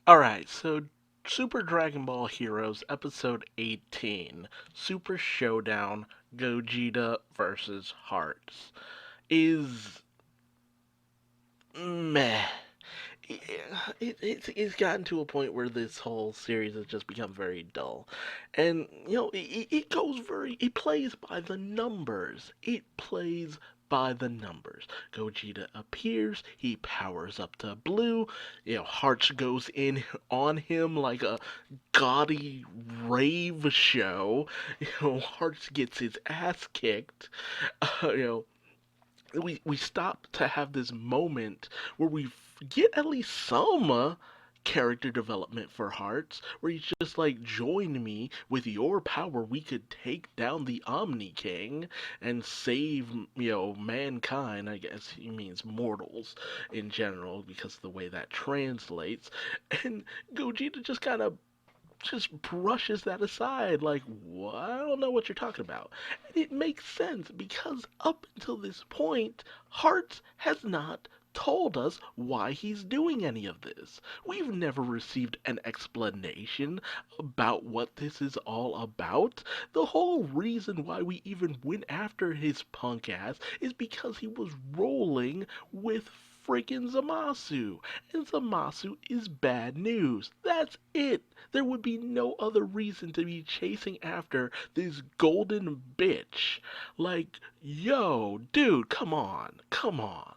Alright, so Super Dragon Ball Heroes Episode 18 Super Showdown Gogeta versus Hearts is meh. It's gotten to a point where this whole series has just become very dull. And, it plays by the numbers. It plays by the numbers. Gogeta appears, he powers up to blue, Hearts goes in on him like a gaudy rave show. Hearts gets his ass kicked. Uh, you know, we stop to have this moment where we get at least some character development for Hearts, where he's just like, join me with your power, we could take down the Omni King and save, mankind. I guess he means mortals in general because of the way that translates. And Gogeta just brushes that aside like, what? I don't know what you're talking about. And it makes sense because up until this point, Hearts has not told us why he's doing any of this. We've never received an explanation about what this is all about. The whole reason why we even went after his punk ass is because he was rolling with freaking Zamasu. And Zamasu is bad news. That's it. There would be no other reason to be chasing after this golden bitch. Like, yo, dude, come on, come on.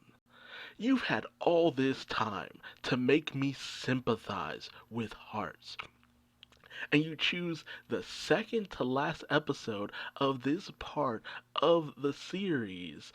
You've had all this time to make me sympathize with Hearts. And you choose the second to last episode of this part of the series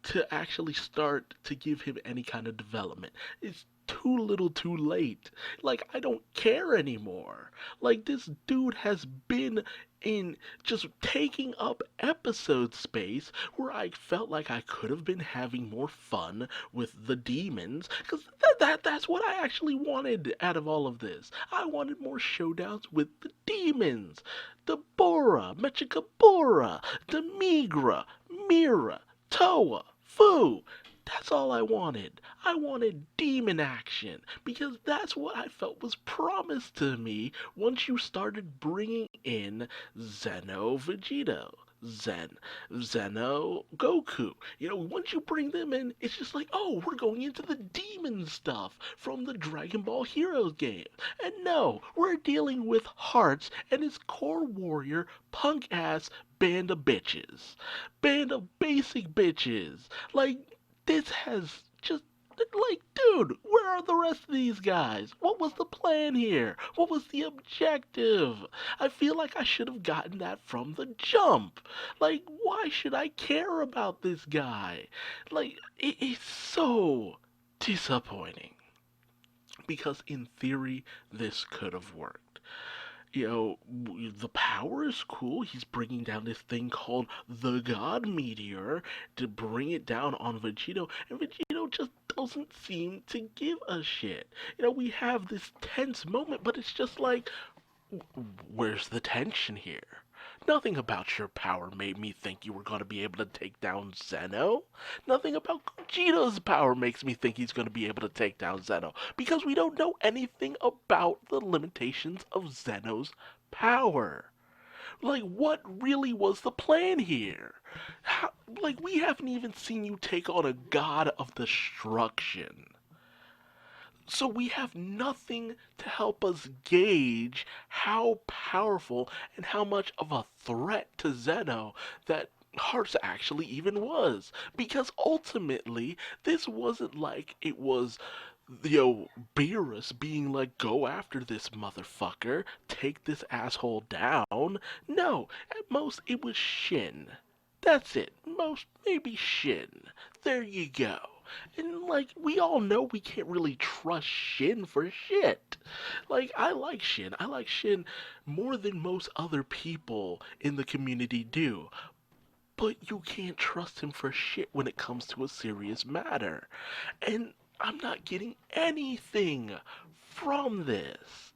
to actually start to give him any kind of development. It's too little too late. Like, I don't care anymore. Like, this dude has been in just taking up episode space where I felt like I could have been having more fun with the demons, because that's what I actually wanted out of all of this. I wanted more showdowns with the demons. Deborah, Mechikabura, Demigra, Mira, Toa, Fu. That's all I wanted. I wanted demon action because that's what I felt was promised to me once you started bringing in Zeno Vegeto. Zeno Goku. Once you bring them in, it's just like, oh, we're going into the demon stuff from the Dragon Ball Heroes game. And no, we're dealing with Hearts and his core warrior punk ass band of bitches. Band of basic bitches. Like, this has just, like, dude, where are the rest of these guys? What was the plan here? What was the objective? I feel like I should have gotten that from the jump. Like, why should I care about this guy? Like, it's so disappointing. Because in theory, this could have worked. The power is cool. He's bringing down this thing called the God Meteor to bring it down on Vegeto, and Vegeto just doesn't seem to give a shit. We have this tense moment, but it's just like, where's the tension here? Nothing about your power made me think you were going to be able to take down Zeno. Nothing about Gogeta's power makes me think he's going to be able to take down Zeno. Because we don't know anything about the limitations of Zeno's power. Like, what really was the plan here? Like, we haven't even seen you take on a god of destruction. So we have nothing to help us gauge how powerful and how much of a threat to Zeno that Hearts actually even was. Because ultimately, this wasn't like it was, Beerus being like, go after this motherfucker, take this asshole down. No, at most it was Shin. That's it. Most, maybe Shin. There you go. And, like, we all know we can't really trust Shin for shit. Like, I like Shin. I like Shin more than most other people in the community do. But you can't trust him for shit when it comes to a serious matter. And I'm not getting anything from this.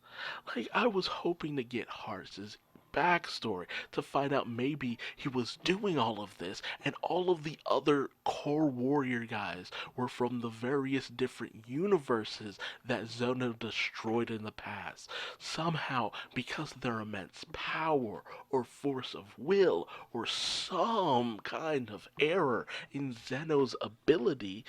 Like, I was hoping to get Hearts' backstory to find out maybe he was doing all of this, and all of the other core warrior guys were from the various different universes that Zeno destroyed in the past. Somehow, because of their immense power or force of will or some kind of error in Zeno's ability,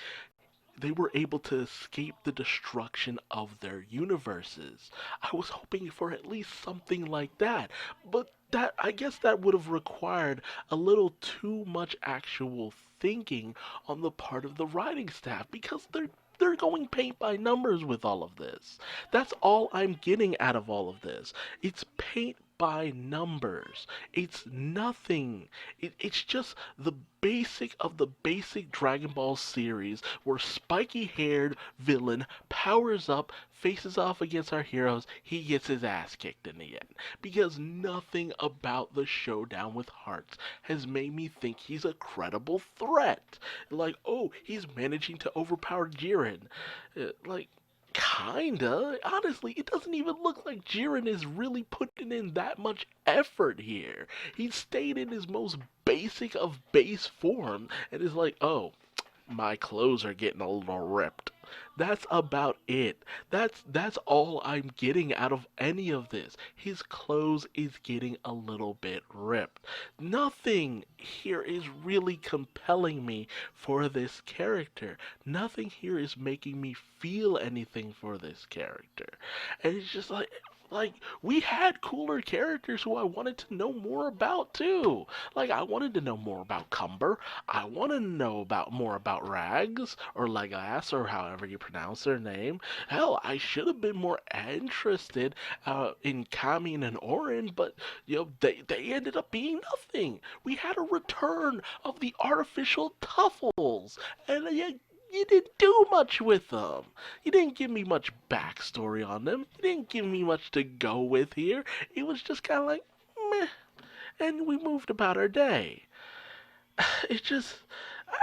they were able to escape the destruction of their universes. I was hoping for at least something like that, but that I guess that would have required a little too much actual thinking on the part of the writing staff because they're going paint by numbers with all of this. That's all I'm getting out of all of this. It's paint by numbers. It's nothing. It's just the basic of the basic Dragon Ball series where spiky haired villain powers up, faces off against our heroes, he gets his ass kicked in the end. Because nothing about the showdown with Hearts has made me think he's a credible threat. Like, oh, he's managing to overpower Jiren. Like, kinda. Honestly, it doesn't even look like Jiren is really putting in that much effort here. He stayed in his most basic of base form and is like, oh, my clothes are getting a little ripped. That's about it. That's all I'm getting out of any of this. His clothes is getting a little bit ripped. Nothing here is really compelling me for this character. Nothing here is making me feel anything for this character. And it's just like we had cooler characters who I wanted to know more about too. Like I wanted to know more about Cumber. I want to know about more about Rags or Legolas or however you pronounce their name. Hell, I should have been more interested in Kami and Orin, but they ended up being nothing. We had a return of the artificial Tuffles, and you didn't do much with them. You didn't give me much backstory on them. You didn't give me much to go with here. It was just kind of like, meh, and we moved about our day. It just,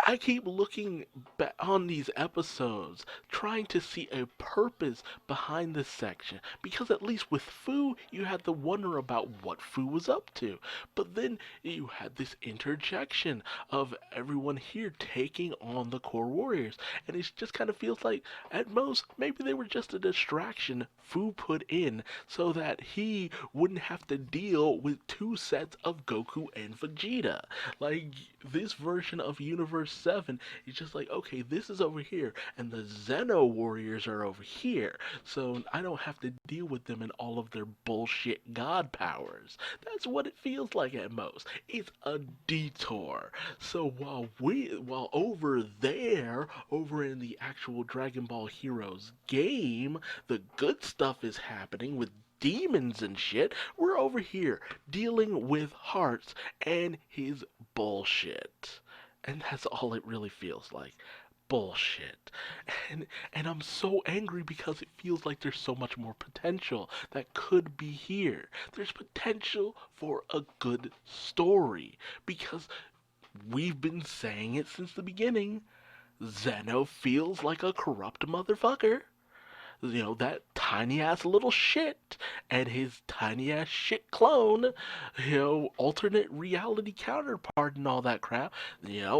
I keep looking back on these episodes, trying to see a purpose behind this section. Because at least with Fu, you had to wonder about what Fu was up to. But then you had this interjection of everyone here taking on the core warriors. And it just kind of feels like, at most, maybe they were just a distraction Fu put in so that he wouldn't have to deal with two sets of Goku and Vegeta. Like, this version of Universe 7 is just like, okay, this is over here, and the Zeno Warriors are over here, so I don't have to deal with them and all of their bullshit god powers. That's what it feels like at most. It's a detour. So while over there, over in the actual Dragon Ball Heroes game, the good stuff is happening with demons and shit, we're over here dealing with Hearts and his bullshit. And that's all it really feels like. Bullshit. And I'm so angry because it feels like there's so much more potential that could be here. There's potential for a good story because we've been saying it since the beginning. Zeno feels like a corrupt motherfucker. That tiny ass little shit and his tiny ass shit clone, alternate reality counterpart and all that crap,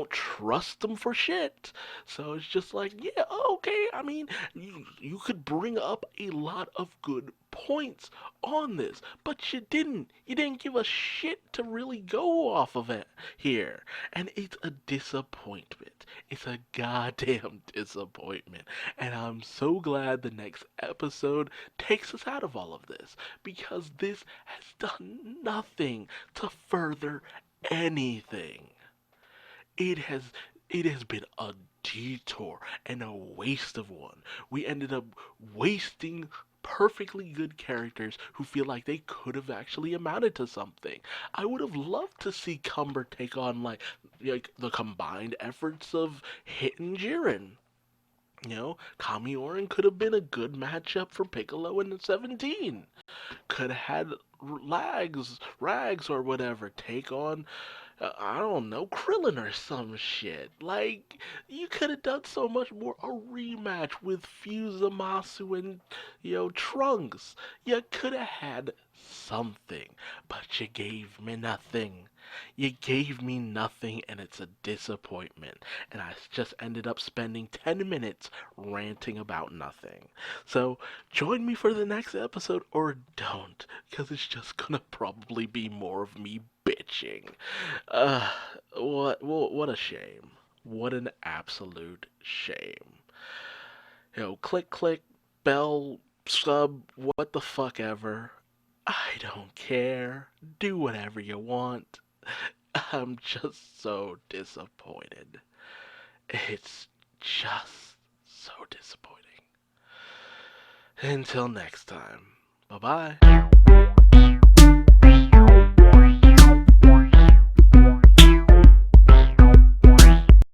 trust them for shit. So it's just like, yeah, okay, I mean, you could bring up a lot of good points on this, but you didn't. You didn't give a shit to really go off of it here. And it's a disappointment. It's a goddamn disappointment. And I'm so glad the next episode takes us out of all of this because this has done nothing to further anything. It has been a detour and a waste of one. We ended up wasting perfectly good characters who feel like they could have actually amounted to something. I would have loved to see Cumber take on like the combined efforts of Hit and Jiren. Kami Oren could have been a good matchup for Piccolo in the 17. Could have had Rags or whatever take on I don't know, Krillin or some shit. Like, you could have done so much more. A rematch with Fusamasu and, Trunks. You could have had something, but you gave me nothing. You gave me nothing, and it's a disappointment. And I just ended up spending 10 minutes ranting about nothing. So, join me for the next episode, or don't, because it's just gonna probably be more of me bitching. Uh, what a shame. What an absolute shame. Click, click, bell, sub, what the fuck ever. I don't care. Do whatever you want. I'm just so disappointed. It's just so disappointing. Until next time. Bye bye.